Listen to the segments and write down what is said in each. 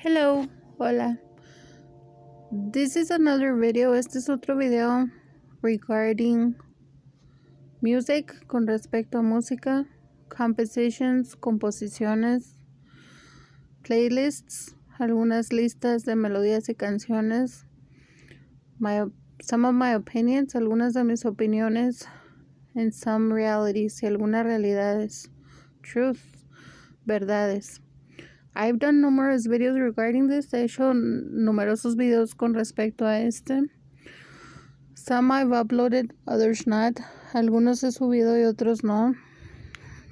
Hello, hola. This is another video. Este es otro video regarding music, con respecto a música, composiciones, playlists, algunas listas de melodías y canciones, some of my opinions, algunas de mis opiniones, and some realities y algunas realidades, truth, verdades. I've done numerous videos regarding this. He hecho numerosos videos con respecto a este. Some I've uploaded, others not. Algunos he subido y otros no.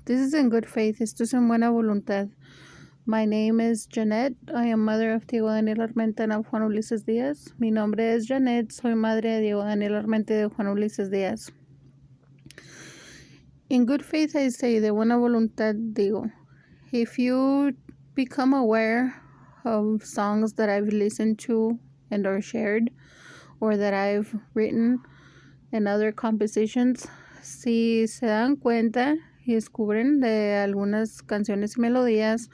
This is in good faith. Esto es en buena voluntad. My name is Janet. I am mother of Diego Daniel Armenta and of Juan Ulises Díaz. Mi nombre es Janet. Soy madre de Diego Daniel Armenta y de Juan Ulises Díaz. In good faith I say, de buena voluntad digo, if you become aware of songs that I've listened to and or shared or that I've written and other compositions, si se dan cuenta y descubren de algunas canciones y melodías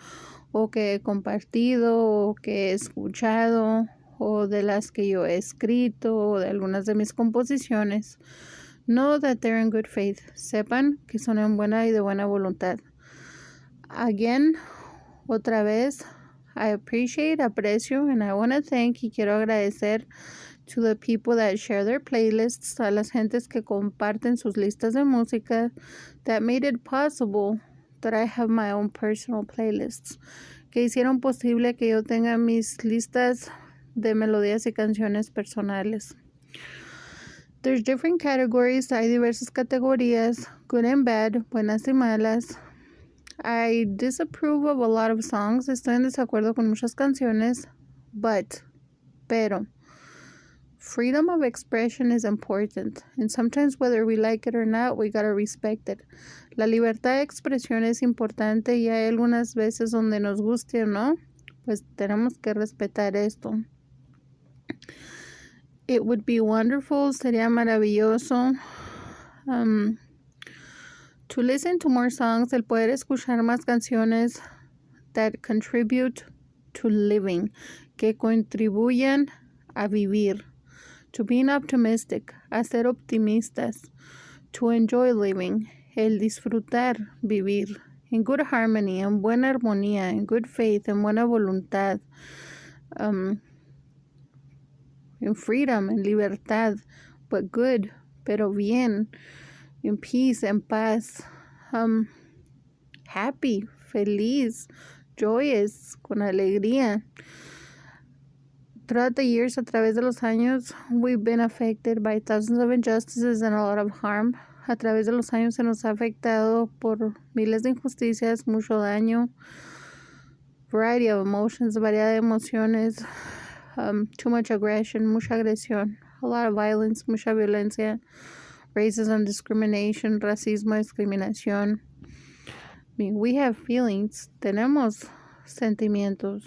o que he compartido o que he escuchado o de las que yo he escrito o de algunas de mis composiciones, know that they're in good faith. Sepan que son en buena y de buena voluntad. Again, otra vez, I aprecio, and I want to thank y quiero agradecer to the people that share their playlists, a las gentes que comparten sus listas de música, that made it possible that I have my own personal playlists, que hicieron posible que yo tenga mis listas de melodías y canciones personales. There's different categories, hay diversas categorías, good and bad, buenas y malas. I disapprove of a lot of songs. Estoy en desacuerdo con muchas canciones, pero freedom of expression is important, and sometimes whether we like it or not, we gotta respect it. La libertad de expresión es importante y hay algunas veces donde nos guste o no, pues tenemos que respetar esto. It would be wonderful, sería maravilloso to listen to more songs, el poder escuchar más canciones that contribute to living, que contribuyan a vivir, to being optimistic, a ser optimistas, to enjoy living, el disfrutar vivir, in good harmony, en buena armonía, in good faith, en buena voluntad, in freedom, en libertad, but good, pero bien, in peace, en paz, happy, feliz, joyous, con alegría. Throughout the years, a través de los años, we've been affected by thousands of injustices and a lot of harm. A través de los años se nos ha afectado por miles de injusticias, mucho daño, variety of emotions, variedad de emociones, too much aggression, mucha agresión, a lot of violence, mucha violencia, racism, discrimination, racismo, discriminación. I mean, we have feelings, tenemos sentimientos.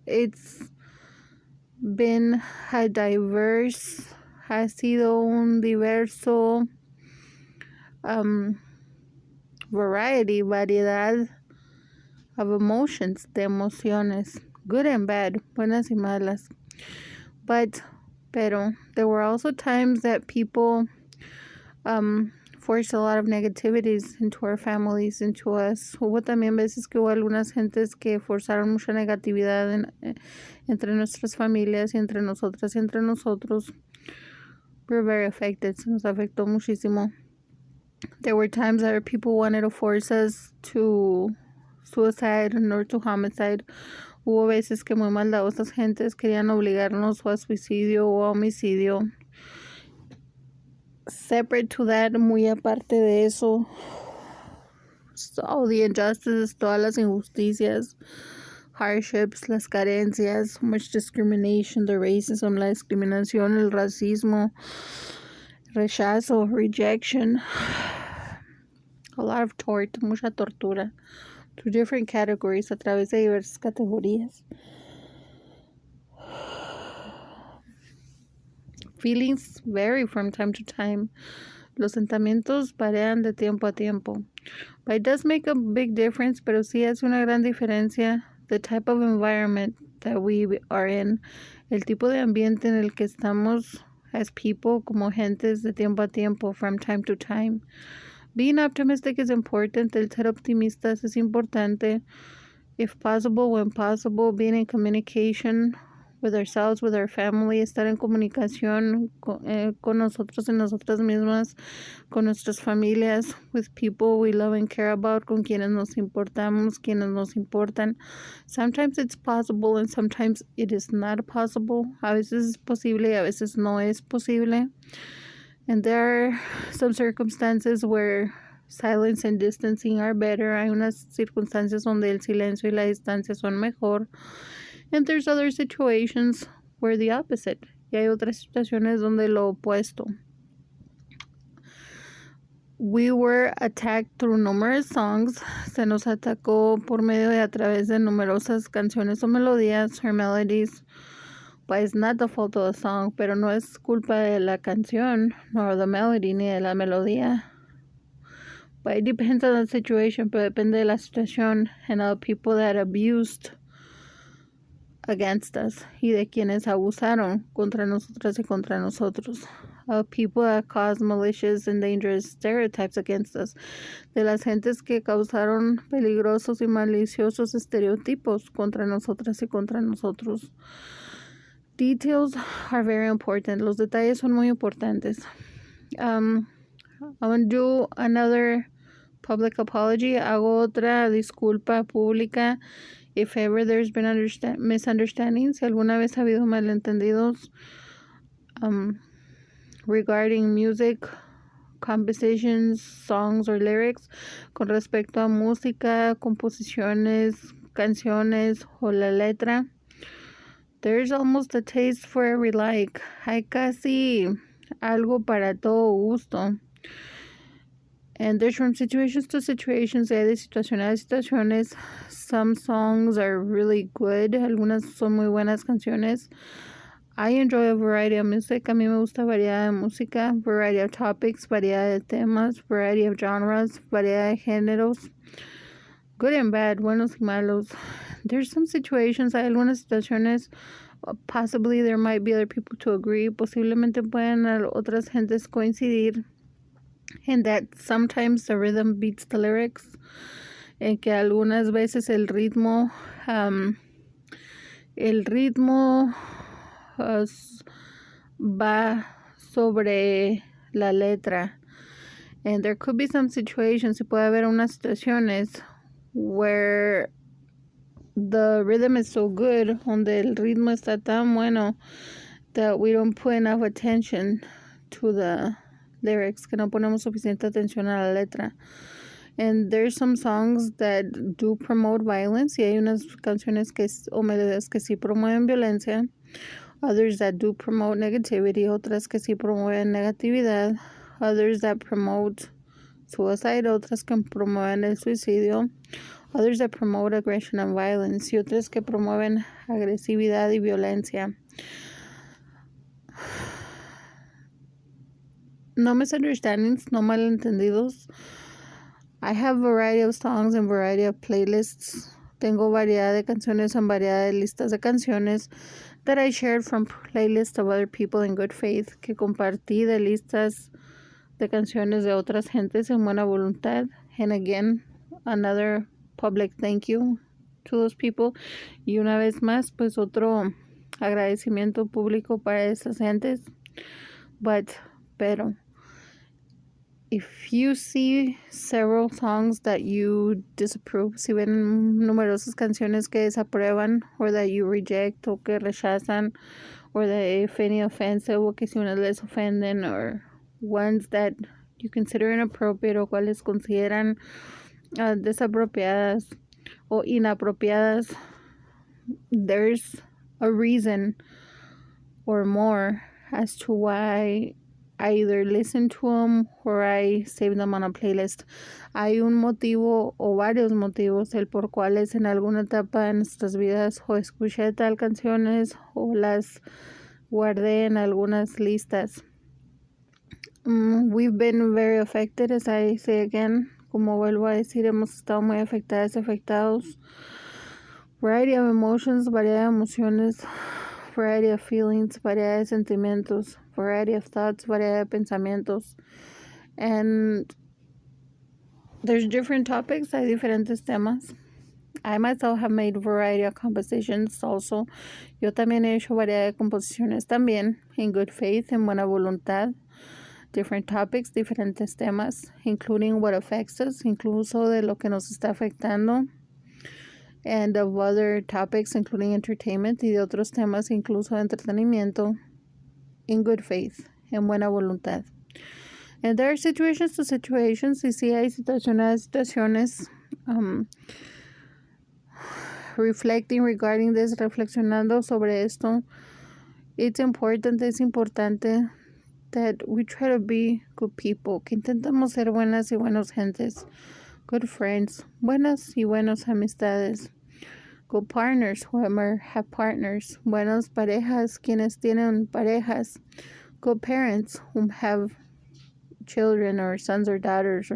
It's been a diverse, ha sido un diverso variedad of emotions, de emociones, good and bad, buenas y malas. Pero there were also times that people forced a lot of negativities into our families, into us. Hubo también veces que hubo algunas gentes que forzaron mucha negatividad entre nuestras familias y entre nosotras y entre nosotros. We were very affected. Se nos afectó muchísimo. There were times that people wanted to force us to suicide or to homicide. Hubo veces que muy maldadosas gentes querían obligarnos o a suicidio o a homicidio. Separate to that, muy aparte de eso, all the injustices, todas las injusticias, hardships, las carencias, much discrimination, the racism, la discriminación, el racismo, rechazo, rejection, a lot of mucha tortura, to different categories, a través de diversas categorías. Feelings vary from time to time. Los sentimientos varían de tiempo a tiempo. But it does make a big difference, pero sí hace una gran diferencia the type of environment that we are in, el tipo de ambiente en el que estamos as people, como gentes de tiempo a tiempo, from time to time. Being optimistic is important. El ser optimistas es importante. If possible, when possible, being in communication with ourselves, with our family, estar en comunicación con nosotros y nosotras mismas, con nuestras familias, with people we love and care about, con quienes nos importamos, quienes nos importan. Sometimes it's possible and sometimes it is not possible. A veces es posible y a veces no es posible. And there are some circumstances where silence and distancing are better. Hay unas circunstancias donde el silencio y la distancia son mejor. And there's other situations where the opposite. Y hay otras situaciones donde lo opuesto. We were attacked through numerous songs. Se nos atacó por medio de a través de numerosas canciones o melodías or melodies. But it's not the fault of the song, pero no es culpa de la canción, nor the melody, ni de la melodía. But it depends on the situation, pero depende de la situación and of people that abused against us y de quienes abusaron contra nosotras y contra nosotros. Of people that caused malicious and dangerous stereotypes against us. De las gentes que causaron peligrosos y maliciosos estereotipos contra nosotras y contra nosotros. Details are very important. Los detalles son muy importantes. I'm going to do another public apology. Hago otra disculpa pública if ever there's been misunderstandings. Si alguna vez ha habido malentendidos regarding music, compositions, songs, or lyrics, con respecto a música, composiciones, canciones o la letra. There's almost a taste for every like. Hay casi algo para todo gusto. And there's from situations to situations. Hay de situaciones a situaciones. Some songs are really good. Algunas son muy buenas canciones. I enjoy a variety of music. A mí me gusta variedad de música, variety of topics, variedad de temas, variety of genres, variedad de géneros. Good and bad, buenos y malos. There's some situations, hay algunas situaciones, possibly there might be other people to agree, posiblemente pueden otras gentes coincidir, and that sometimes the rhythm beats the lyrics, en que algunas veces el ritmo va sobre la letra. And there could be some situations, y puede haber unas situaciones where the rhythm is so good, donde el ritmo está tan bueno, that we don't put enough attention to the lyrics, que no ponemos suficiente atención a la letra. And there's some songs that do promote violence, y hay unas canciones o melodías que sí promueven violencia. Others that do promote negativity, otras que sí promueven negatividad. Others that promote suicide, otras que promueven el suicidio. Others that promote aggression and violence, y otras que promueven agresividad y violencia. No misunderstandings, no malentendidos. I have variety of songs and variety of playlists. Tengo variedad de canciones en variedad de listas de canciones that I shared from playlists of other people in good faith, que compartí de listas de canciones de otras gentes en buena voluntad. And again, another public thank you to those people. Y una vez más, pues otro agradecimiento público para esas gentes. Pero if you see several songs that you disapprove, si ven numerosas canciones que desaprueban, or that you reject, o que rechazan, or that if any offensive, o que si unas les ofenden, or ones that you consider inappropriate, o cuales consideran desapropiadas o inapropiadas, there's a reason or more as to why I either listen to them or I save them on a playlist. Hay un motivo o varios motivos el por cuales en alguna etapa de nuestras vidas o escuché tal canciones o las guardé en algunas listas. We've been very affected, as I say again. Como vuelvo a decir, hemos estado muy afectados Variety of emotions, variedad de emociones, variety of feelings, variedad de sentimientos, variety of thoughts, variedad de pensamientos. And there's different topics, hay diferentes temas. I myself have made variety of compositions also. Yo también he hecho variedad de composiciones también, in good faith, en buena voluntad. Different topics, diferentes temas, including what affects us, incluso de lo que nos está afectando. And of other topics, including entertainment, y de otros temas, incluso de entretenimiento, in good faith, en buena voluntad. And there are situations to situations, y sí hay situaciones a situaciones. Reflecting regarding this, reflexionando sobre esto, es importante that we try to be good people, que intentamos ser buenas y buenos gentes, good friends, buenas y buenos amistades, good partners, whoever have partners, buenos parejas, quienes tienen parejas, good parents, whom have children or sons and daughters,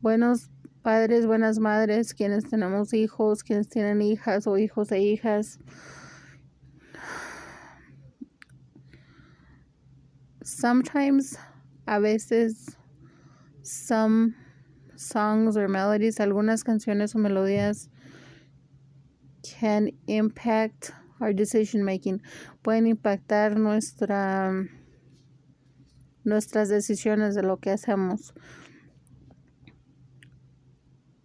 buenos padres, buenas madres, quienes tenemos hijos, quienes tienen hijas o hijos e hijas. Sometimes, a veces, some songs or melodies, algunas canciones o melodías can impact our decision making. Pueden impactar nuestras decisiones de lo que hacemos.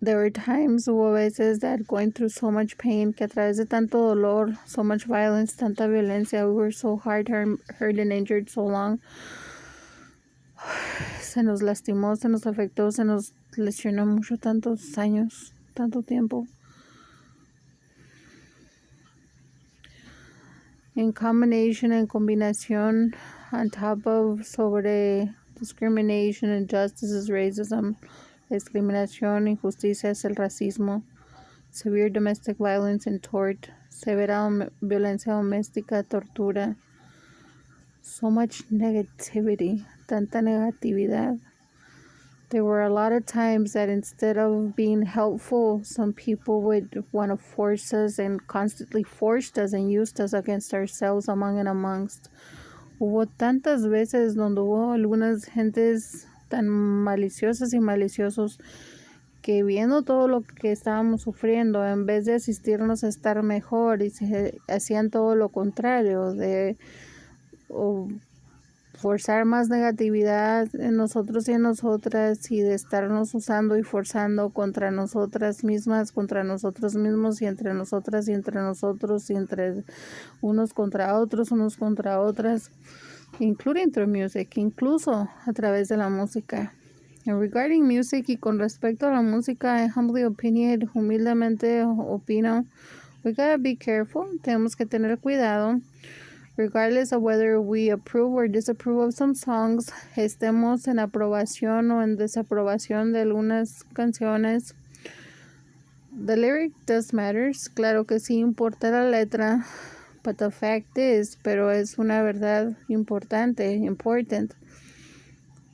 There were times, hubo veces that going through so much pain, que a través de tanto dolor, so much violence, tanta violencia, we were so hurt and injured so long. Se nos lastimó, se nos afectó, se nos lesionó mucho, tantos años, tanto tiempo. En combinación, on top of sobre discrimination, injustices, racism, discriminación, injusticias, el racismo, severe domestic violence and tort, severa violencia doméstica, tortura, so much negativity, tanta negatividad. There were a lot of times that instead of being helpful, some people would want to force us and constantly forced us and used us against ourselves, among and amongst. Hubo tantas veces donde hubo algunas gentes tan maliciosas y maliciosos que viendo todo lo que estábamos sufriendo, en vez de asistirnos a estar mejor, y hacían todo lo contrario, de forzar más negatividad en nosotros y en nosotras, y de estarnos usando y forzando contra nosotras mismas, contra nosotros mismos, y entre nosotras y entre nosotros, y entre unos contra otras, including through music, incluso a través de la música. And regarding music, y con respecto a la música, I humildemente opino, we gotta be careful, tenemos que tener cuidado, regardless of whether we approve or disapprove of some songs, estemos en aprobación o en desaprobación de algunas canciones. The lyric does matters, claro que sí importa la letra, but the fact is, pero es una verdad important,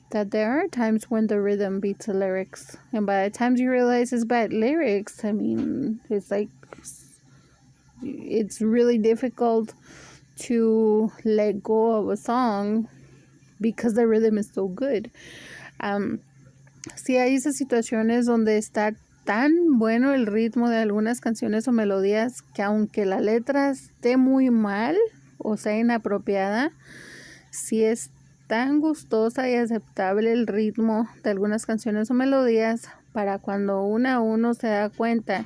that there are times when the rhythm beats the lyrics, and by the time you realize it's bad lyrics, I mean, it's really difficult to let go of a song because the rhythm is so good. Sí hay esas situaciones donde está tan bueno el ritmo de algunas canciones o melodías que aunque la letra esté muy mal o sea inapropiada, sí es tan gustosa y aceptable el ritmo de algunas canciones o melodías para cuando uno se da cuenta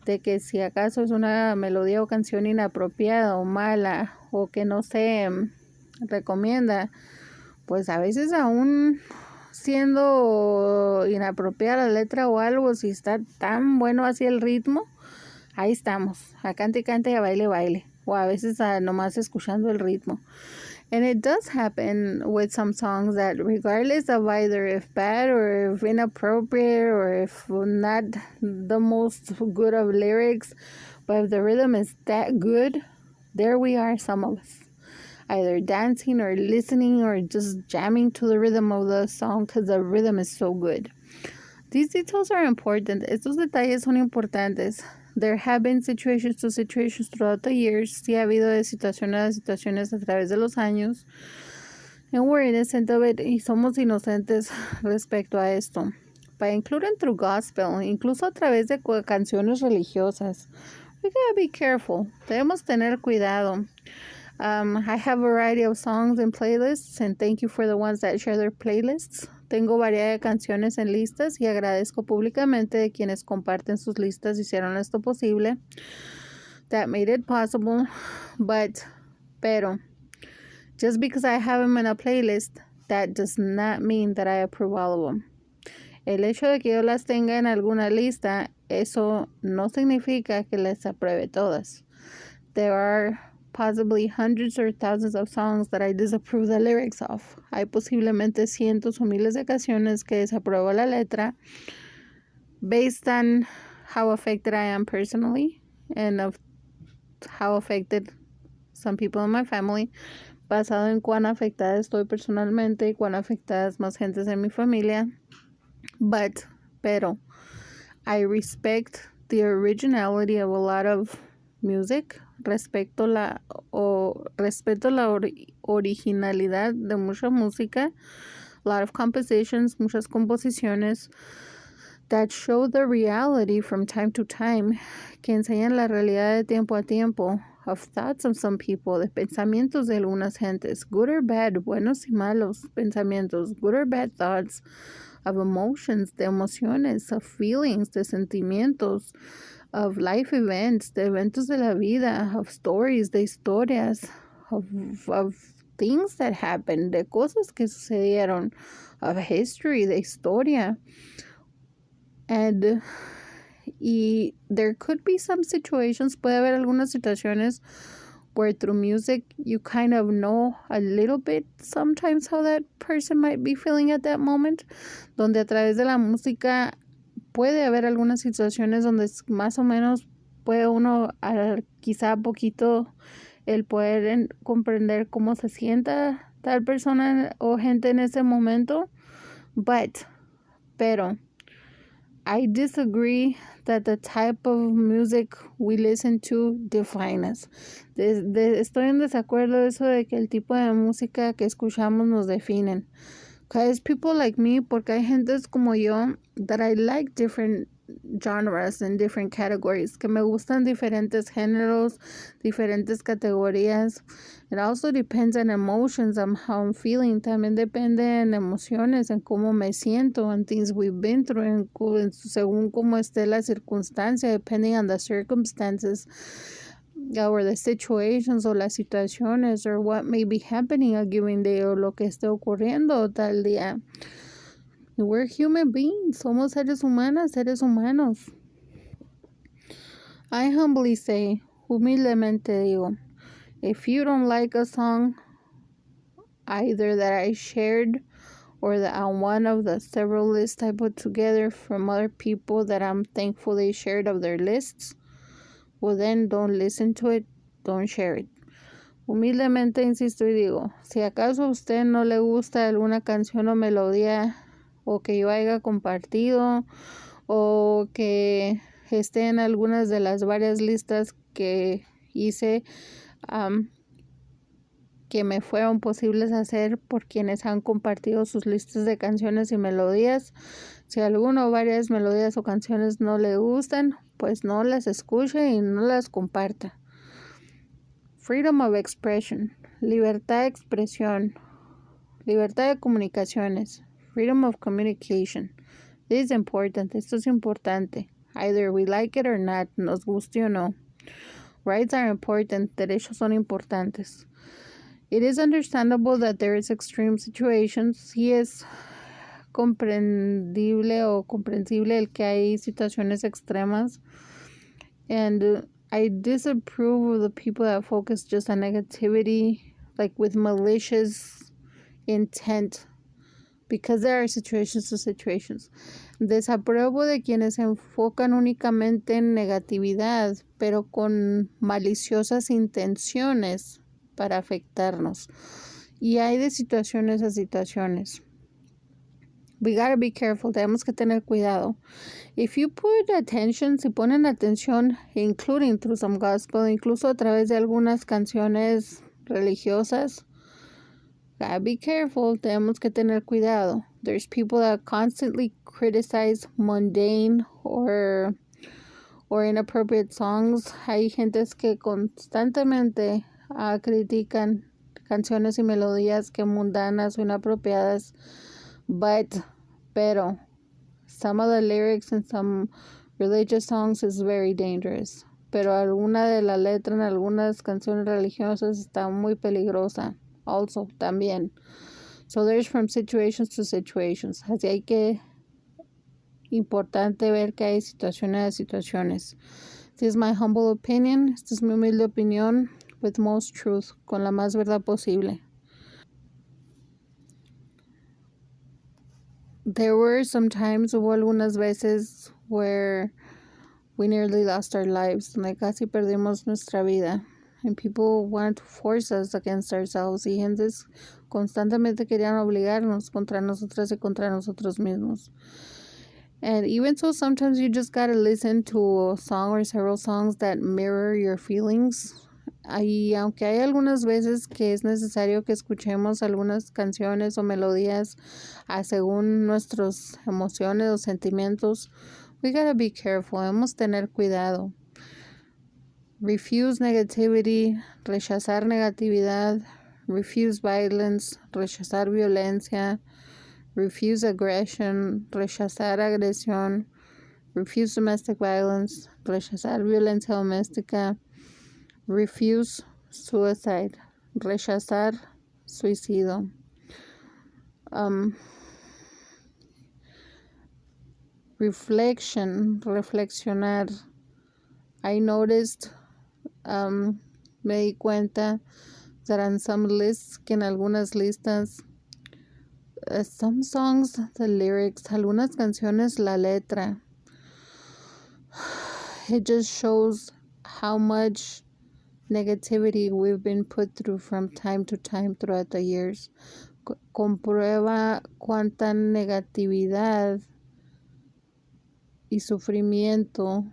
de que si acaso es una melodía o canción inapropiada o mala o que no se recomienda, pues a veces aún siendo inapropiada la letra o algo, si está tan bueno así el ritmo, ahí estamos, a cante y cante y a baile baile, o a veces nomás escuchando el ritmo. And it does happen with some songs that regardless of either if bad or if inappropriate or if not the most good of lyrics, but if the rhythm is that good, there we are, some of us, either dancing or listening or just jamming to the rhythm of the song because the rhythm is so good. These details are important. Estos detalles son importantes. there have been situations to situations throughout the years. Sí ha habido de situaciones a situaciones a través de los años. And we're innocent of it, y somos inocentes respecto a esto. But including through gospel, incluso a través de canciones religiosas. We gotta be careful. Debemos tener cuidado. I have a variety of songs and playlists, and thank you for the ones that share their playlists. Tengo variedad de canciones en listas y agradezco públicamente de quienes comparten sus listas y hicieron esto posible. That made it possible. Pero, just because I have them in a playlist, that does not mean that I approve all of them. El hecho de que yo las tenga en alguna lista, eso no significa que las apruebe todas. There are possibly hundreds or thousands of songs that I disapprove the lyrics of. Hay posiblemente cientos o miles de canciones que desapruebo la letra based on how affected I am personally and of how affected some people in my family, basado en cuán afectada estoy personalmente y cuán afectadas más gentes en mi familia. Pero I respect the originality of a lot of music. Respeto la originalidad de mucha música. A lot of compositions, muchas composiciones that show the reality from time to time, que enseñan la realidad de tiempo a tiempo, of thoughts of some people, de pensamientos de algunas gentes, good or bad, buenos y malos pensamientos, good or bad thoughts, of emotions, de emociones, of feelings, de sentimientos, of life events, de eventos de la vida, of stories, de historias, of things that happened, de cosas que sucedieron, of history, de historia. Y there could be some situations, puede haber algunas situaciones where through music you kind of know a little bit sometimes how that person might be feeling at that moment, donde a través de la música puede haber algunas situaciones donde más o menos puede uno quizá poquito el poder comprender cómo se sienta tal persona o gente en ese momento, pero I disagree that the type of music we listen to define us. Estoy en desacuerdo de eso de que el tipo de música que escuchamos nos definen. Because people like me, porque hay gentes como yo, that I like different genres and different categories, que me gustan diferentes géneros, diferentes categorías. It also depends on emotions, on how I'm feeling. También depende en emociones, en cómo me siento, on things we've been through, según cómo esté la circunstancia, depending on the circumstances, or the situations, o las situaciones, or what may be happening a given day, o lo que esté ocurriendo tal día. We're human beings. Somos seres humanos. I humbly say, humildemente digo, if you don't like a song, either that I shared or that on one of the several lists I put together from other people that I'm thankful they shared of their lists, well then don't listen to it, don't share it. Humildemente insisto y digo, si acaso a usted no le gusta alguna canción o melodía o que yo haya compartido o que esté en algunas de las varias listas que hice, que me fueron posibles hacer por quienes han compartido sus listas de canciones y melodías. Si alguna o varias melodías o canciones no le gustan, pues no las escuche y no las comparta. Freedom of expression, libertad de expresión, libertad de comunicaciones, freedom of communication. This is important. Esto es importante. Either we like it or not, nos guste o no. Rights are important. Derechos son importantes. It is understandable that there is extreme situations. Sí es comprendible o comprensible el que hay situaciones extremas. And I disapprove of the people that focus just on negativity, like with malicious intent, because there are situations to situations. Desapruebo de quienes se enfocan únicamente en negatividad, pero con maliciosas intenciones para afectarnos. Y hay de situaciones a situaciones. We gotta be careful. Tenemos que tener cuidado. If you put attention, si ponen atención, including through some gospel, incluso a través de algunas canciones religiosas, gotta be careful. Tenemos que tener cuidado. There's people that constantly criticize mundane or inappropriate songs. Hay gentes que constantemente critican canciones y melodías que mundanas o inapropiadas, pero some of the lyrics in some religious songs is very dangerous. Pero alguna de la letra en algunas canciones religiosas está muy peligrosa. Also, también. So there's from situations to situations. Así hay que importante ver que hay situaciones de situaciones. This is my humble opinion. Esta es mi humilde opinión. With most truth. Con la más verdad posible. There were some times, hubo algunas veces where we nearly lost our lives, donde casi perdimos nuestra vida. And people wanted to force us against ourselves. Y gentes constantemente querían obligarnos contra nosotras y contra nosotros mismos. And even so, sometimes you just gotta listen to a song or several songs that mirror your feelings. Y aunque hay algunas veces que es necesario que escuchemos algunas canciones o melodías según nuestras emociones o sentimientos, we gotta be careful. Debemos tener cuidado. Refuse negativity, rechazar negatividad. Refuse violence, rechazar violencia. Refuse aggression, rechazar agresión. Refuse domestic violence, rechazar violencia doméstica. Refuse suicide, rechazar suicidio. Reflexionar. I noticed, me di cuenta that on some lists, que en algunas listas, some songs, the lyrics, algunas canciones, la letra, it just shows how much negativity we've been put through from time to time throughout the years. Comprueba cuánta negatividad y sufrimiento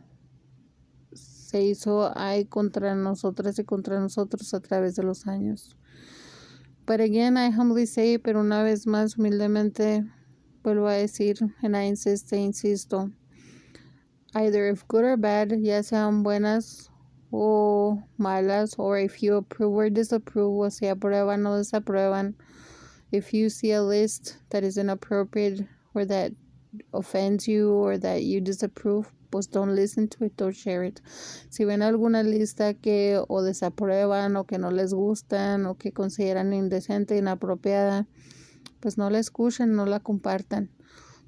hay contra nosotras y contra nosotros a través de los años. But again, I humbly say, pero una vez más humildemente vuelvo a decir, and I insisto, either if good or bad, ya sean buenas o malas, or if you approve or disapprove, o si aprueban o desaprueban, if you see a list that is inappropriate or that offends you or that you disapprove, pues don't listen to it, don't share it. Si ven alguna lista que o desaprueban o que no les gustan o que consideran indecente, inapropiada, pues no la escuchen, no la compartan.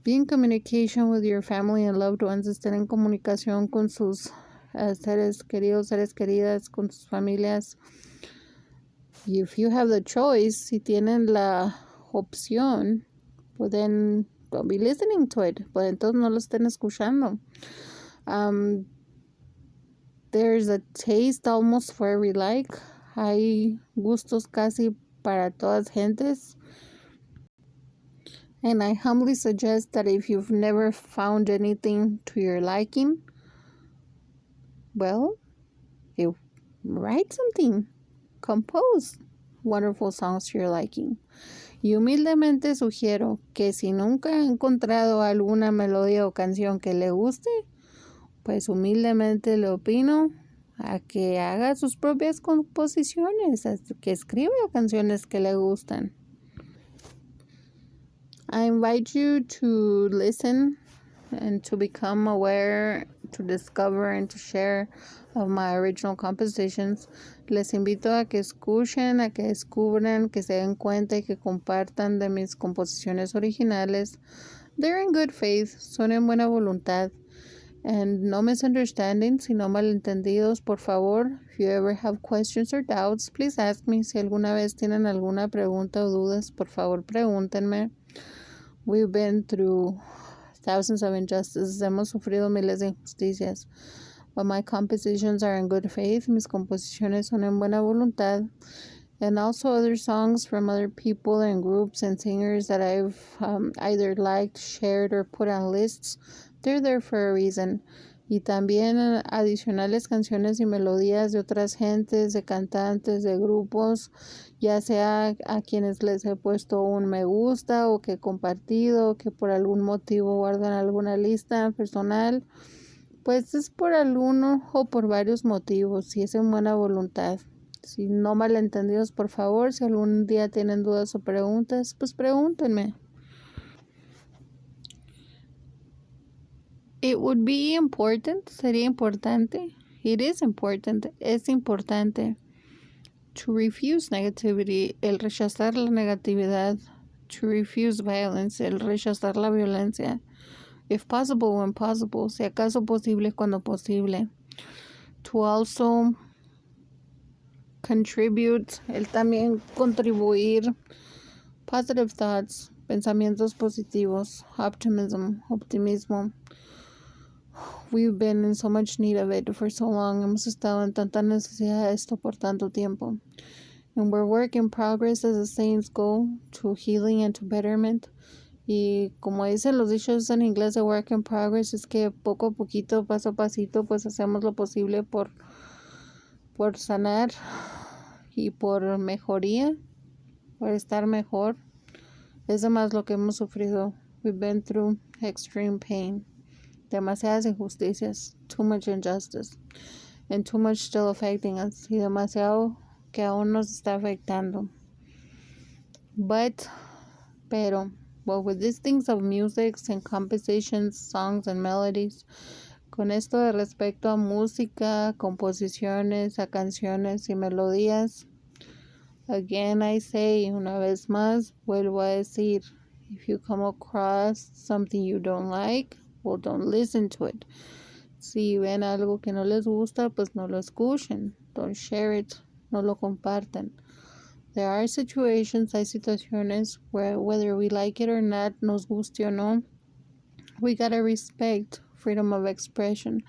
Be in communication with your family and loved ones. Estén en comunicación con sus seres queridos, seres queridas, con sus familias. If you have the choice, si tienen la opción, pueden don't be listening to it, pues entonces no lo estén escuchando. There's a taste almost for every like. Hay gustos casi para todas gentes. And I humbly suggest that if you've never found anything to your liking, well, you write something, compose wonderful songs to your liking. Y humildemente sugiero que si nunca ha encontrado alguna melodía o canción que le guste, pues humildemente le opino a que haga sus propias composiciones, que escriba canciones que le gustan. I invite you to listen and to become aware, to discover and to share of my original compositions. Les invito a que escuchen, a que descubran, que se den cuenta y que compartan de mis composiciones originales. They're in good faith, son en buena voluntad. And no misunderstandings, sino malentendidos, por favor. If you ever have questions or doubts, please ask me. Si alguna vez tienen alguna pregunta o dudas, por favor, pregúntenme. We've been through thousands of injustices. Hemos sufrido miles de injusticias. But my compositions are in good faith. Mis composiciones son en buena voluntad. and also other songs from other people and groups and singers that I've either liked, shared, or put on lists. They're there for a reason. Y también adicionales canciones y melodías de otras gentes, de cantantes, de grupos, ya sea a quienes les he puesto un me gusta o que he compartido, o que por algún motivo guardan alguna lista personal. Pues es por alguno o por varios motivos, si es en buena voluntad. Si no malentendidos, por favor, si algún día tienen dudas o preguntas, pues pregúntenme. It would be important, sería importante. It is important, es importante. To refuse negativity, el rechazar la negatividad. To refuse violence, el rechazar la violencia. If possible, when possible, si acaso posible, cuando posible. To also contribute, el también contribuir. Positive thoughts, pensamientos positivos. Optimismo. We've been in so much need of it for so long. Hemos estado en tanta necesidad de esto por tanto tiempo. And we're work in progress as the saints go to healing and to betterment. Y como dicen los dichos en inglés de work in progress, es que poco a poquito, paso a pasito, pues hacemos lo posible por sanar y por mejoría, por estar mejor. Es además lo que hemos sufrido. We've been through extreme pain. Demasiadas injusticias. Too much injustice. And too much still affecting us. Y demasiado que aún nos está afectando. Pero, well, with these things of music and compositions, songs and melodies, con esto de respecto a música, composiciones, a canciones y melodías, again I say, una vez más, vuelvo a decir, if you come across something you don't like, well, don't listen to it. Si ven algo que no les gusta, pues no lo escuchen. Don't share it. No lo compartan. There are situations, hay situaciones where whether we like it or not, nos guste o no, we gotta respect freedom of expression.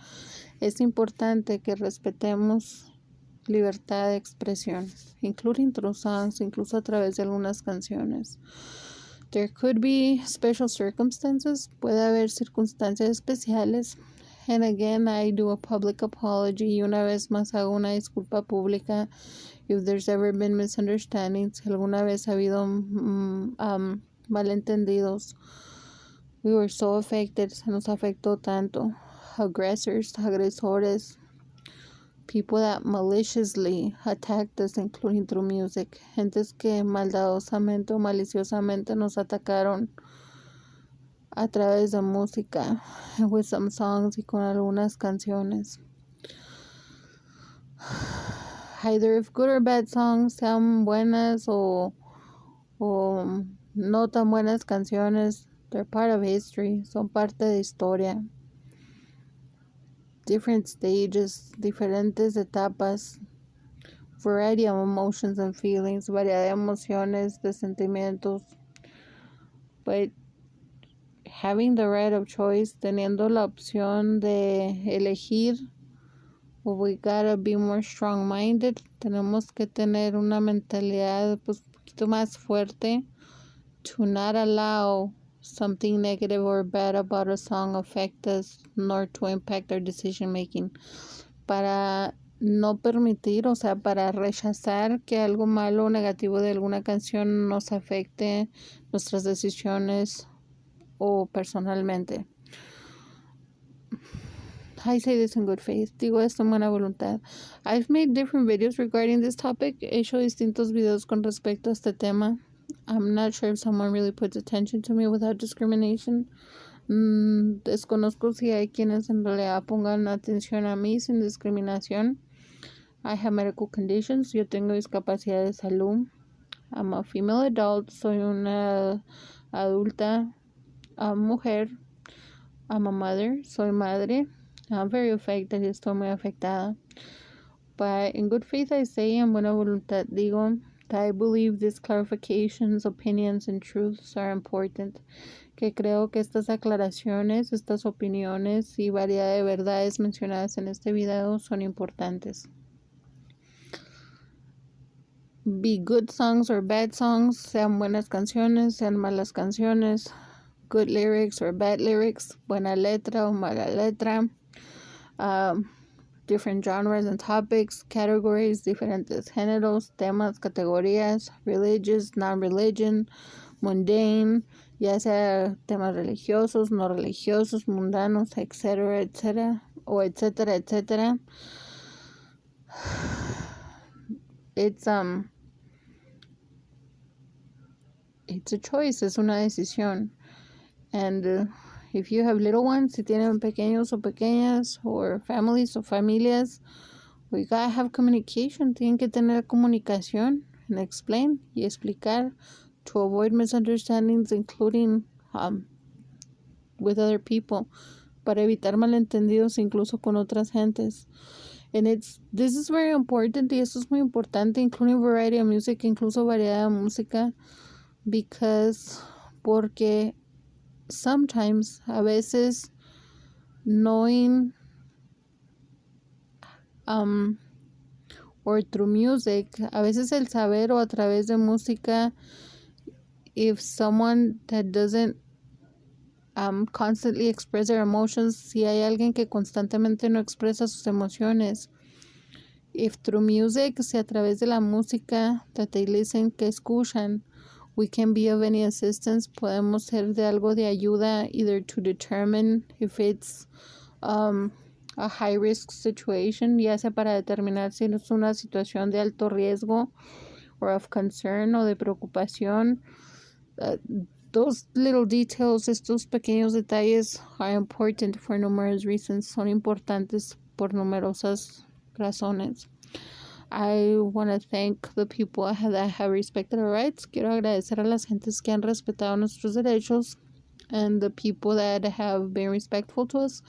Es importante que respetemos libertad de expresión, including through songs, incluso a través de algunas canciones. There could be special circumstances, puede haber circunstancias especiales. And again, I do a public apology. Y una vez más hago una disculpa pública if there's ever been misunderstandings, si alguna vez ha habido malentendidos. We were so affected, se nos afectó tanto. Agresores, people that maliciously attacked us, including through music. Gentes que maldadosamente o maliciosamente nos atacaron a través de música, with some songs y con algunas canciones. Either if good or bad songs, sean buenas o no tan buenas canciones, they're part of history, son parte de historia. Different stages, diferentes etapas, variety of emotions and feelings, variedad de emociones, de sentimientos. But having the right of choice, teniendo la opción de elegir, we gotta be more strong-minded. Tenemos que tener una mentalidad pues un poquito más fuerte to not allow something negative or bad about a song affect us, nor to impact our decision making. Para no permitir, o sea, para rechazar que algo malo o negativo de alguna canción nos afecte nuestras decisiones o personalmente. I say this in good faith. Digo esto en buena voluntad. I've made different videos regarding this topic. He hecho distintos videos con respecto a este tema. I'm not sure if someone really puts attention to me without discrimination. Desconozco si hay quienes en realidad pongan atención a mí sin discriminación. I have medical conditions. Yo tengo discapacidad de salud. I'm a female adult. Soy una adulta mujer. I'm a mother. Soy madre. I'm very affected y estoy muy afectada. But in good faith I say, en buena voluntad digo, that I believe these clarifications, opinions, and truths are important. Que creo que estas aclaraciones, estas opiniones y variedad de verdades mencionadas en este video son importantes. be good songs or bad songs, sean buenas canciones, sean malas canciones, good lyrics or bad lyrics, buena letra o mala letra, different genres and topics, categories, diferentes géneros, temas, categorías, religious, non-religion, mundane, ya sea temas religiosos, no religiosos, mundanos, etcétera, etcétera, o etcétera, etcétera. It's a choice, es una decisión. And if you have little ones, si tienen pequeños o pequeñas, or families o familias, we gotta have communication. Tienen que tener comunicación and explain y explicar to avoid misunderstandings, including with other people, para evitar malentendidos incluso con otras gentes. And this is very important, y esto es muy importante, including variety of music, incluso variedad de música, porque sometimes, a veces, knowing or through music, a veces el saber o a través de música, if someone that doesn't constantly express their emotions, si hay alguien que constantemente no expresa sus emociones, if through music, si a través de la música that they listen, que escuchan, we can be of any assistance, podemos ser de algo de ayuda, either to determine if it's a high risk situation, ya sea para determinar si es una situación de alto riesgo, or of concern, o de preocupación. Those little details, estos pequeños detalles, are important for numerous reasons, son importantes por numerosas razones. I want to thank the people that have respected our rights. Quiero agradecer a las gentes que han respetado nuestros derechos, and the people that have been respectful to us,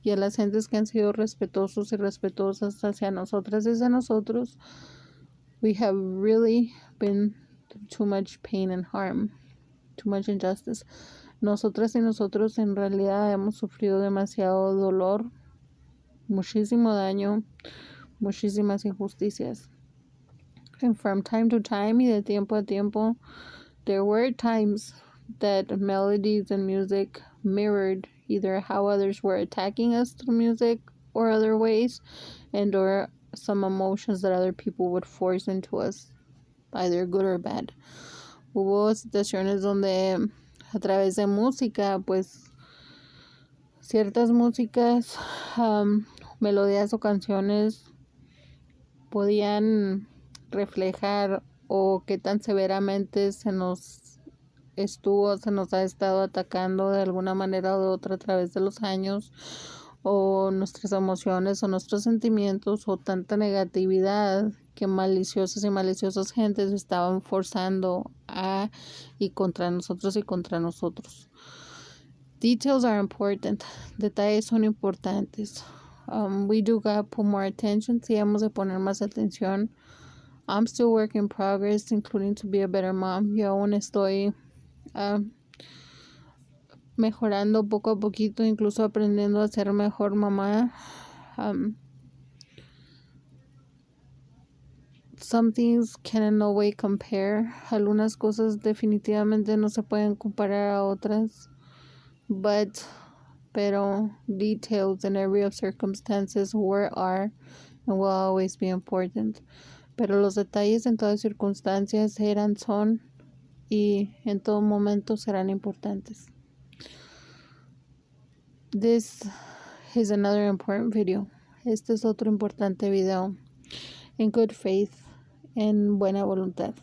y a las gentes que han sido respetuosos y respetuosas hacia nosotras y hacia nosotros. We have really been through too much pain and harm, too much injustice. Nosotras y nosotros en realidad hemos sufrido demasiado dolor, muchísimo daño, muchísimas injusticias. And from time to time, y de tiempo a tiempo, there were times that melodies and music mirrored either how others were attacking us through music or other ways, and or some emotions that other people would force into us, either good or bad. Hubo situaciones donde a través de música, pues ciertas músicas, melodías o canciones podían reflejar o qué tan severamente se nos ha estado atacando de alguna manera o de otra a través de los años, o nuestras emociones o nuestros sentimientos, o tanta negatividad que maliciosas y maliciosas gentes estaban forzando a y contra nosotros y contra nosotros. Details are important. Detalles son importantes. We do gotta put more attention. Sí, hemos de poner más atención. I'm still work in progress, including to be a better mom. Yo aún estoy mejorando poco a poquito, incluso aprendiendo a ser mejor mamá. Some things can in no way compare. Algunas cosas definitivamente no se pueden comparar a otras. Pero details in every of circumstances are and will always be important. Pero los detalles en todas circunstancias son y en todo momento serán importantes. This is another important video. Este es otro importante video. In good faith, en buena voluntad.